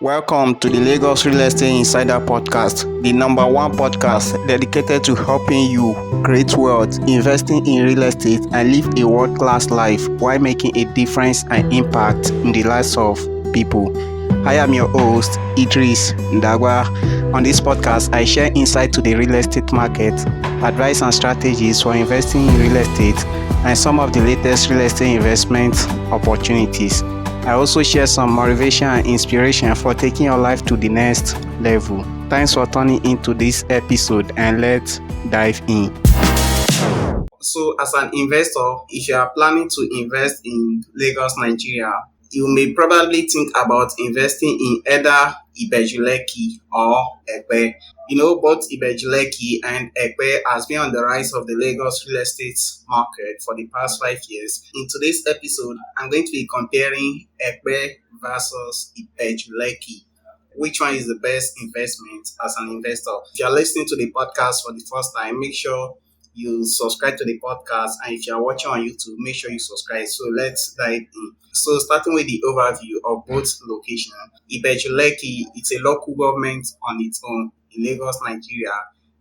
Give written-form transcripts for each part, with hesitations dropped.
Welcome to the Lagos Real Estate Insider Podcast, the number one podcast dedicated to helping you create wealth, investing in real estate, and live a world-class life while making a difference and impact in the lives of people. I am your host, Idris Ndagba. On this podcast, I share insight to the real estate market, advice and strategies for investing in real estate, and some of the latest real estate investment opportunities. I also share some motivation and inspiration for taking your life to the next level. Thanks for tuning into this episode and let's dive in. So, as an investor, if you are planning to invest in Lagos, Nigeria, you may probably think about investing in either Ibeju Lekki or Epe. Both Ibeju Lekki and Epe has been on the rise of the Lagos real estate market for the past 5 years. In today's episode, I'm going to be comparing Epe versus Ibeju Lekki. Which one is the best investment as an investor? If you're listening to the podcast for the first time, make sure you subscribe to the podcast, and if you're watching on YouTube, make sure you subscribe. So let's dive in. So starting with the overview of both locations, Ibeju Lekki, it's a local government on its own in Lagos, Nigeria.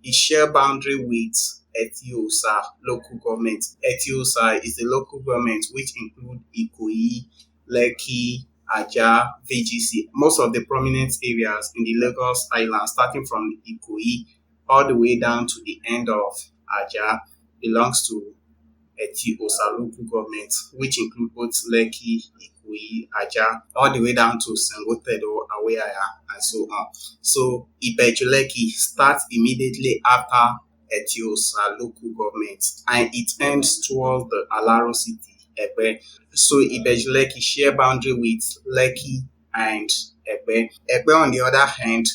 It shares boundary with Etiosa local government. Etiosa is the local government which include Ikoyi, Lekki, Aja, VGC. Most of the prominent areas in the Lagos Island, starting from Ikoyi all the way down to the end of Aja, belongs to Etiosa local government, which include both Lekki, Ikoyi, Aja, all the way down to Sengotedo, Aweaya, and so on. So Ibeju Lekki starts immediately after Etiosa local government, and it ends towards the Alaro city, Epe. So Ibeju Lekki share boundary with Lekki and Epe. Epe, on the other hand,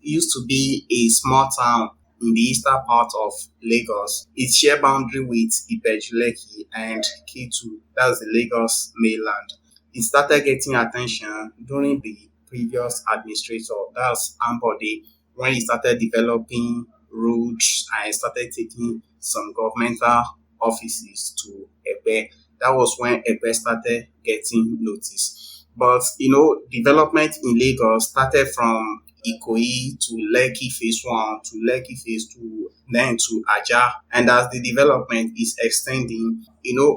used to be a small town in the eastern part of Lagos. It shares boundary with Ibeju Lekki and K2, that's the Lagos mainland. It started getting attention during the previous administrator, that's Ambode, when he started developing roads and started taking some governmental offices to Epe. That was when Epe started getting notice. But development in Lagos started from Ikoyi to Lekki phase 1 to Lekki phase 2, then to Aja. And as the development is extending,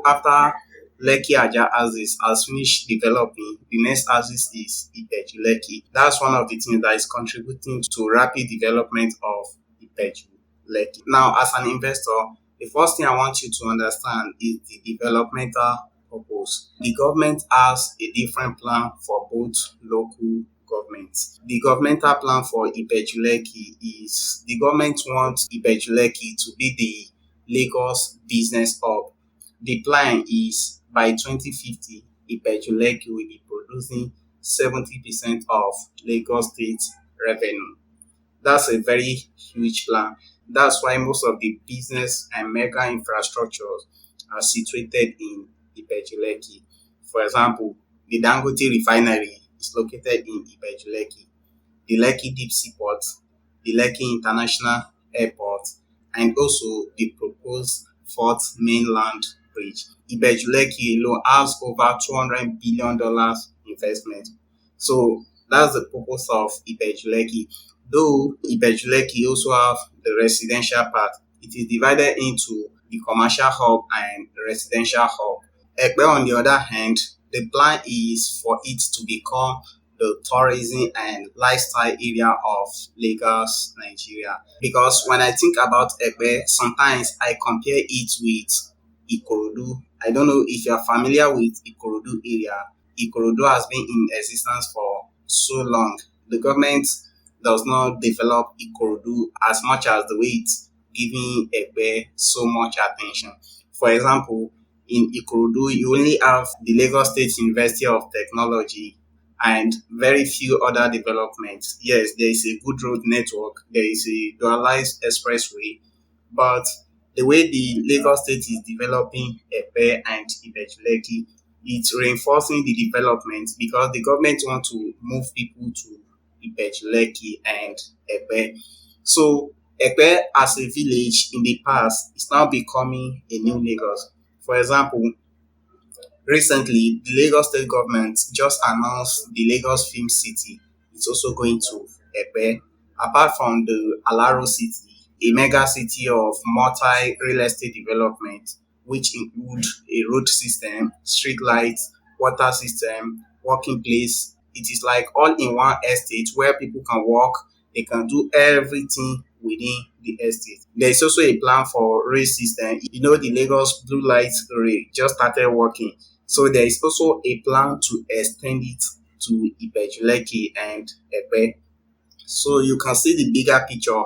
after Lekki Aja axis has finished developing, the next axis is Ibeju Lekki. That's one of the things that is contributing to rapid development of Ibeju Lekki. Now, as an investor, the first thing I want you to understand is the developmental purpose. The government has a different plan for both local governments. The governmental plan for Ibeju Lekki is the government wants Ibeju Lekki to be the Lagos business hub. The plan is by 2050, Ibeju Lekki will be producing 70% of Lagos State revenue. That's a very huge plan. That's why most of the business and mega infrastructures are situated in Ibeju Lekki. For example, the Dangote refinery is located in Ibeju Lekki, the Lekki Deep Sea Port, the Lekki International Airport, and also the proposed fourth mainland bridge. Ibeju Lekki alone has over $200 billion investment. So that's the purpose of Ibeju Lekki. Though Ibeju Lekki also have the residential part, it is divided into the commercial hub and the residential hub. Epe, on the other hand, the plan is for it to become the tourism and lifestyle area of Lagos, Nigeria. Because when I think about Epe, sometimes I compare it with Ikorodu. I don't know if you're familiar with Ikorodu area. Ikorodu has been in existence for so long. The government does not develop Ikorodu as much as the way it's giving Epe so much attention. For example, in Ikorodu, you only have the Lagos State University of Technology and very few other developments. Yes, there is a good road network, there is a dualized expressway, but the way the Lagos State is developing Epe and Ibeju Lekki, it's reinforcing the development because the government want to move people to Ibeju Lekki and Epe. So Epe as a village in the past is now becoming a new Lagos. For example, recently the Lagos state government just announced the Lagos Film City. is also going to Epe. Apart from the Alaro city, a mega city of multi real estate development, which include a road system, street lights, water system, working place. It is like all in one estate where people can walk, they can do everything within the estate. There is also a plan for rail system. The Lagos Blue Light Rail just started working. So there is also a plan to extend it to Ibeju Lekki and Epe. So you can see the bigger picture,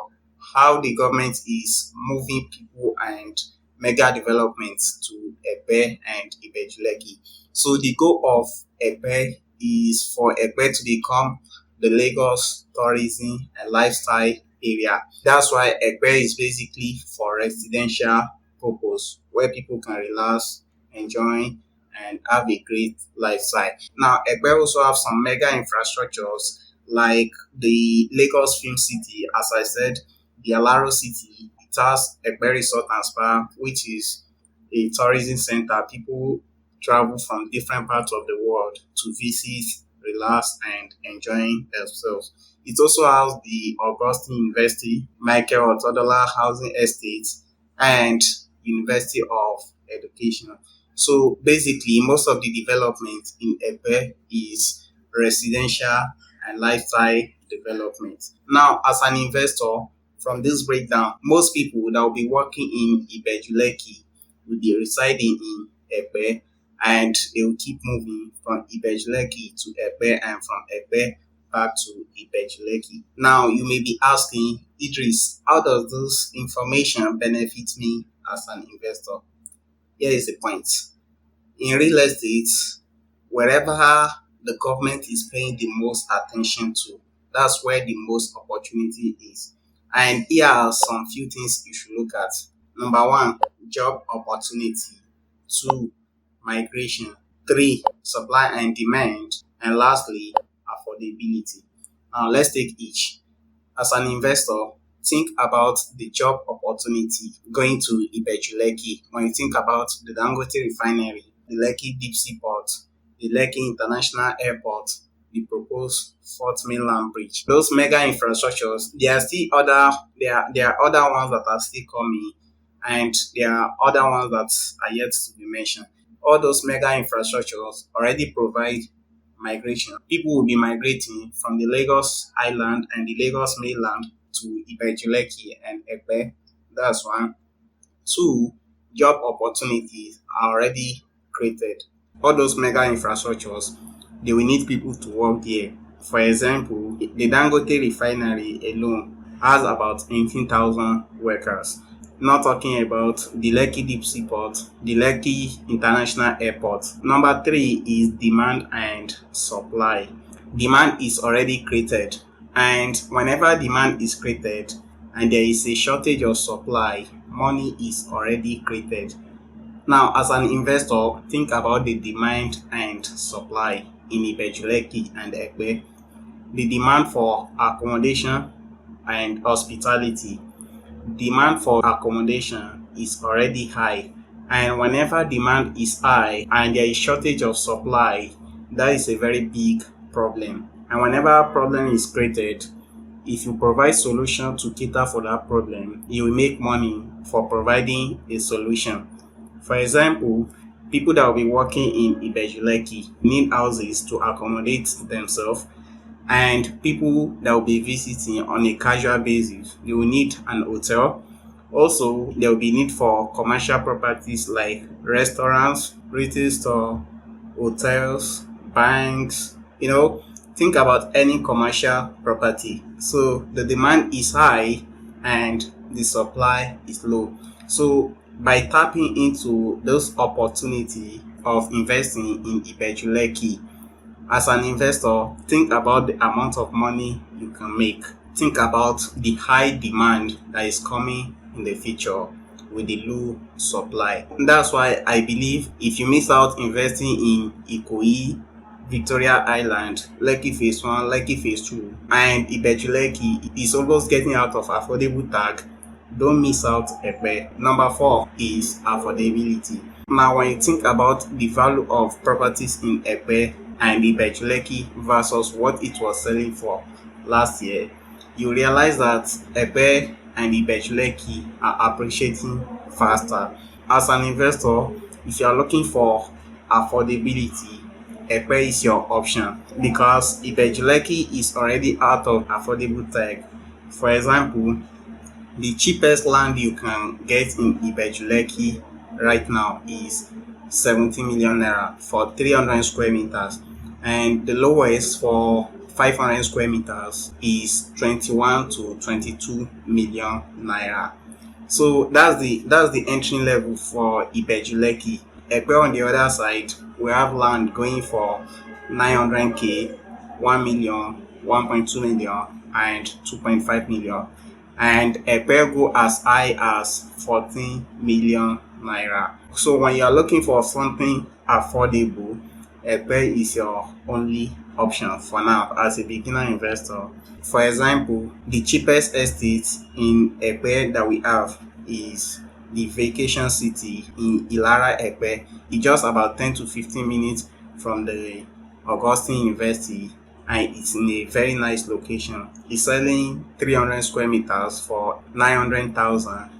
how the government is moving people and mega developments to Epe and Ibeju Lekki. So the goal of Epe is for Epe to become the Lagos tourism and lifestyle area. That's why Epe is basically for residential purpose, where people can relax, enjoy, and have a great lifestyle. Now, Epe also have some mega infrastructures like the Lagos Film City. As I said, the Alaro City, it has Epe Resort and Spa, which is a tourism center. People travel from different parts of the world to visit, relax, and enjoy themselves. It also has the Augustine University, Michael Otodola Housing Estate, and University of Education. So basically, most of the development in Epe is residential and lifestyle development. Now, as an investor, from this breakdown, most people that will be working in Ibeju Lekki will be residing in Epe, and they will keep moving from Ibeju Lekki to Epe and from Epe back to Ibeju Lekki. Now, you may be asking, Idris, how does this information benefit me as an investor? Here is the point. In real estate, wherever the government is paying the most attention to, that's where the most opportunity is. And here are some few things you should look at. Number one, job opportunity. Two, migration. Three, supply and demand. And lastly, affordability. Now let's take each. As an investor, think about the job opportunity going to Ibeju Lekki. When you think about the Dangote refinery, the Lekki Deep Sea Port, the Lekki International Airport, the proposed Fourth Mainland Bridge. Those mega infrastructures, there are other ones that are still coming, and there are other ones that are yet to be mentioned. All those mega infrastructures already provide migration. People will be migrating from the Lagos Island and the Lagos mainland to Ibeju Lekki and Epe. That's one. Two, job opportunities are already created. All those mega infrastructures, they will need people to work there. For example, the Dangote refinery alone has about 18,000 workers. Not talking about the Lekki Deep Sea Port, the Lekki International Airport. Number three is demand and supply. Demand is already created, and whenever demand is created and there is a shortage of supply, money is already created. Now, as an investor, think about the demand and supply in Ibeju Lekki and Epe. The demand for accommodation and hospitality. Demand for accommodation is already high, and whenever demand is high and there is shortage of supply, that is a very big problem. And whenever a problem is created, if you provide solution to cater for that problem, you will make money for providing a solution. For example, people that will be working in Ibeju Lekki need houses to accommodate themselves, and people that will be visiting on a casual basis, they will need an hotel. Also, there will be need for commercial properties like restaurants, retail store, hotels, banks. Think about any commercial property. So the demand is high and the supply is low. So by tapping into those opportunity of investing in Ibeju Lekki, as an investor, think about the amount of money you can make. Think about the high demand that is coming in the future with the low supply. And that's why I believe if you miss out investing in Ikoyi, Victoria Island, Lekki Phase 1, Lekki Phase 2, and Ibeju Lekki is almost getting out of affordable tag, don't miss out Epe. Number 4 is affordability. Now, when you think about the value of properties in Epe and Ibeju Lekki versus what it was selling for last year, you realize that Epe and Ibeju Lekki are appreciating faster. As an investor, if you are looking for affordability, Epe is your option because Ibeju Lekki is already out of affordable tech. For example, the cheapest land you can get in Ibeju Lekki right now is 70 million naira for 300 square meters, and the lowest for 500 square meters is 21 to 22 million naira. So that's the entry level for Ibeju Lekki. Epe on the other side, we have land going for 900k, 1 million, 1.2 million, and 2.5 million. And Epe go as high as 14 million naira. So when you are looking for something affordable, Epe is your only option for now as a beginner investor. For example, the cheapest estate in Epe that we have is the Vacation City in Ilara Epe. It's just about 10 to 15 minutes from the Augustine University, and it's in a very nice location. It's selling 300 square meters for 900,000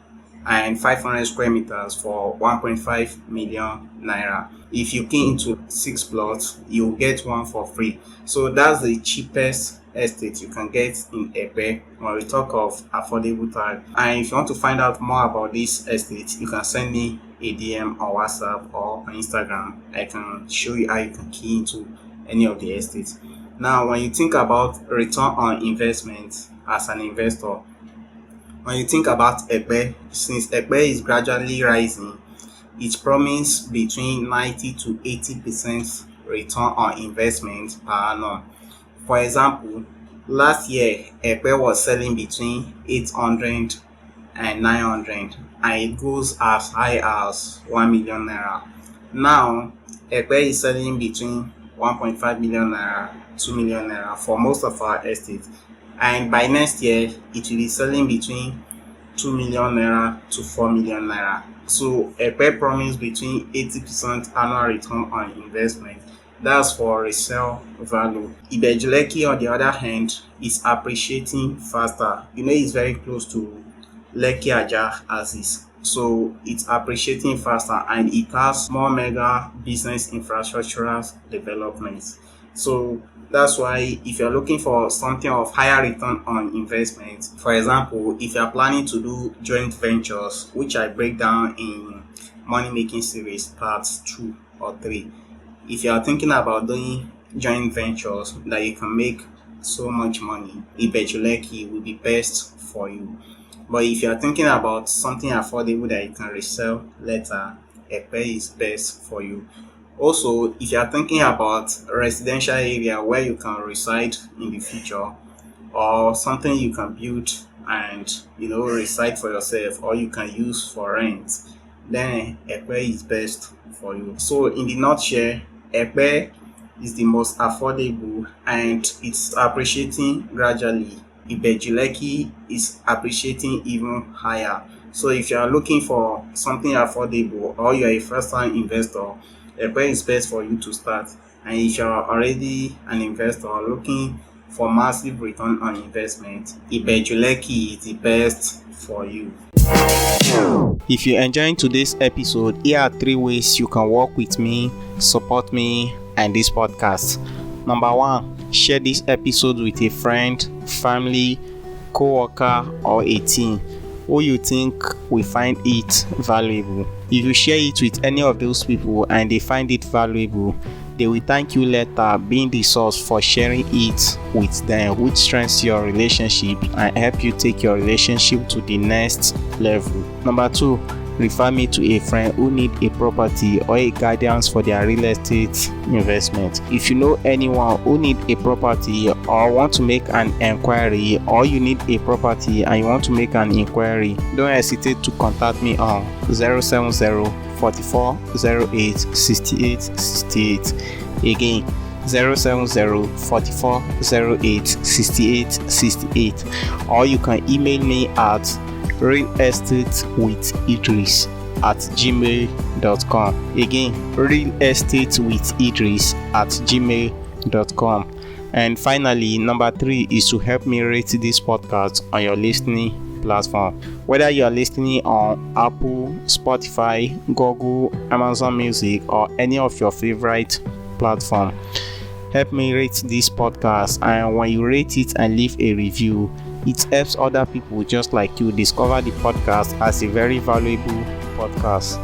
and 500 square meters for 1.5 million naira. If you key into 6 plots, you'll get one for free. So that's the cheapest estate you can get in Epe when we talk of affordable type. And if you want to find out more about this estate, you can send me a DM on WhatsApp or on Instagram. I can show you how you can key into any of the estates. Now, when you think about return on investment as an investor, when you think about Epe, since Epe is gradually rising, it promises between 90 to 80% return on investment per annum. For example, last year Epe was selling between 800 and 900, and it goes as high as 1 million naira. Now Epe is selling between 1.5 million naira, 2 million naira for most of our estates, and by next year it will be selling between 2 million naira to 4 million naira. So Epe promise between 80% annual return on investment. That's for resale value. Ibeju Lekki, on the other hand, is appreciating faster. It's very close to Lekki Aja as is. So it's appreciating faster, and it has more mega business infrastructural developments. So that's why if you're looking for something of higher return on investment, for example, if you're planning to do joint ventures, which I break down in money making series parts 2 or 3, if you are thinking about doing joint ventures that you can make so much money, Ibeju Lekki will be best for you. But if you are thinking about something affordable that you can resell later, Epe is best for you. Also, if you are thinking about residential area where you can reside in the future, or something you can build and reside for yourself, or you can use for rent, then Epe is best for you. So in the nutshell, Epe is the most affordable and it's appreciating gradually. Ibeju Lekki is appreciating even higher. So if you are looking for something affordable or you are a first-time investor, Epe is best for you to start. And if you are already an investor looking for massive return on investment, Ibeju Lekki is the best for you. If you're enjoying today's episode, here are 3 ways you can work with me, support me, and this podcast. Number 1, share this episode with a friend, family, co-worker, or a team who you think will find it valuable. If you share it with any of those people and they find it valuable, they will thank you later, being the source for sharing it with them, which strengthens your relationship and help you take your relationship to the next level. Number 2, refer me to a friend who need a property or a guidance for their real estate investment. If you know anyone who need a property or want to make an inquiry, or you need a property and you want to make an inquiry, don't hesitate to contact me on 070 44 08 68 68. Again, 070 44 08 68 68. Or you can email me at realestateWithIdris realestatewithidris@gmail.com. Again, realestatewithidris@gmail.com. And finally, number 3 is to help me rate this podcast on your listening platform. Whether you are listening on Apple, Spotify, Google, Amazon Music, or any of your favorite platform, help me rate this podcast. And when you rate it and leave a review, it helps other people just like you discover the podcast as a very valuable podcast.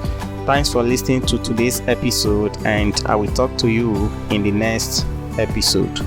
Thanks for listening to today's episode, and I will talk to you in the next episode.